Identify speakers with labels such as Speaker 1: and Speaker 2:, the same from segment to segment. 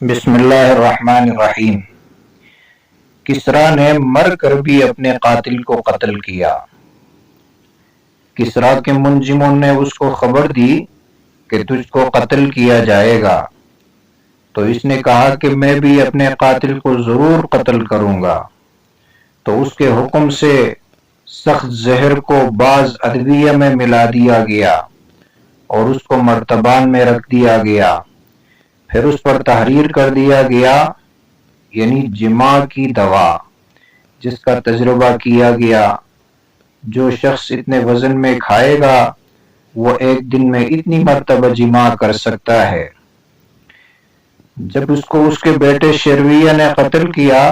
Speaker 1: بسم اللہ الرحمن الرحیم۔ کسریٰ نے مر کر بھی اپنے قاتل کو قتل کیا۔ کسریٰ کے منجموں نے اس کو خبر دی کہ تجھ کو قتل کیا جائے گا، تو اس نے کہا کہ میں بھی اپنے قاتل کو ضرور قتل کروں گا۔ تو اس کے حکم سے سخت زہر کو بعض ادویہ میں ملا دیا گیا اور اس کو مرتبان میں رکھ دیا گیا۔ پھر اس پر تحریر کر دیا گیا، یعنی جماع کی دوا، جس کا تجربہ کیا گیا۔ جو شخص اتنے وزن میں کھائے گا وہ ایک دن میں اتنی مرتبہ جماع کر سکتا ہے۔ جب اس کو اس کے بیٹے شرویہ نے قتل کیا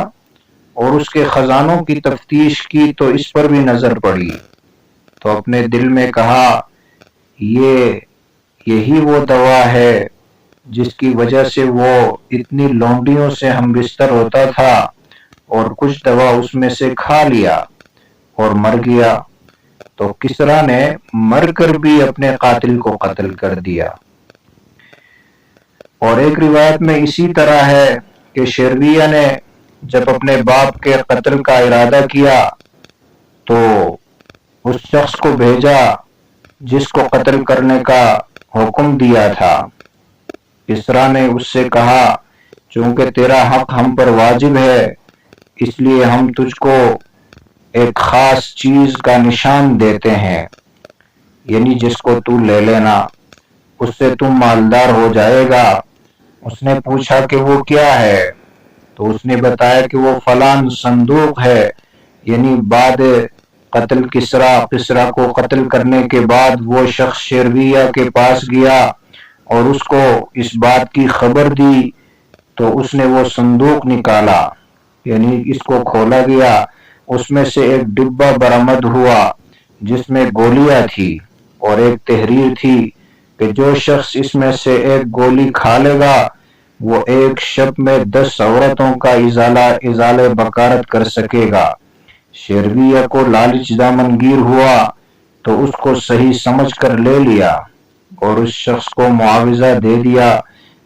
Speaker 1: اور اس کے خزانوں کی تفتیش کی تو اس پر بھی نظر پڑی، تو اپنے دل میں کہا یہی وہ دوا ہے جس کی وجہ سے وہ اتنی لونڈیوں سے ہم بستر ہوتا تھا، اور کچھ دوا اس میں سے کھا لیا اور مر گیا۔ تو کسریٰ نے مر کر بھی اپنے قاتل کو قتل کر دیا۔ اور ایک روایت میں اسی طرح ہے کہ شرویہ نے جب اپنے باپ کے قتل کا ارادہ کیا تو اس شخص کو بھیجا جس کو قتل کرنے کا حکم دیا تھا۔ کسریٰ نے اس سے کہا، چونکہ تیرا حق ہم پر واجب ہے، اس لیے ہم تجھ کو ایک خاص چیز کا نشان دیتے ہیں، یعنی جس کو تو لے لینا، اس سے تم مالدار ہو جائے گا۔ اس نے پوچھا کہ وہ کیا ہے؟ تو اس نے بتایا کہ وہ فلان صندوق ہے، یعنی بعد قتل کسریٰ کو قتل کرنے کے بعد وہ شخص شرویہ کے پاس گیا اور اس کو اس بات کی خبر دی، تو اس نے وہ صندوق نکالا، یعنی اس کو کھولا گیا۔ اس میں سے ایک ڈبہ برآمد ہوا جس میں گولیاں تھی اور ایک تحریر تھی کہ جو شخص اس میں سے ایک گولی کھا لے گا وہ ایک شب میں 10 عورتوں کا ازالہ بکارت کر سکے گا۔ شرویہ کو لالچ دامن گیر ہوا تو اس کو صحیح سمجھ کر لے لیا اور اس شخص کو معاوضہ دے دیا،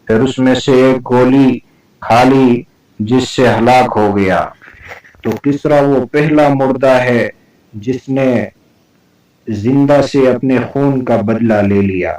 Speaker 1: پھر اس میں سے ایک گولی کھا لی جس سے ہلاک ہو گیا۔ تو کسریٰ وہ پہلا مردہ ہے جس نے زندہ سے اپنے خون کا بدلہ لے لیا۔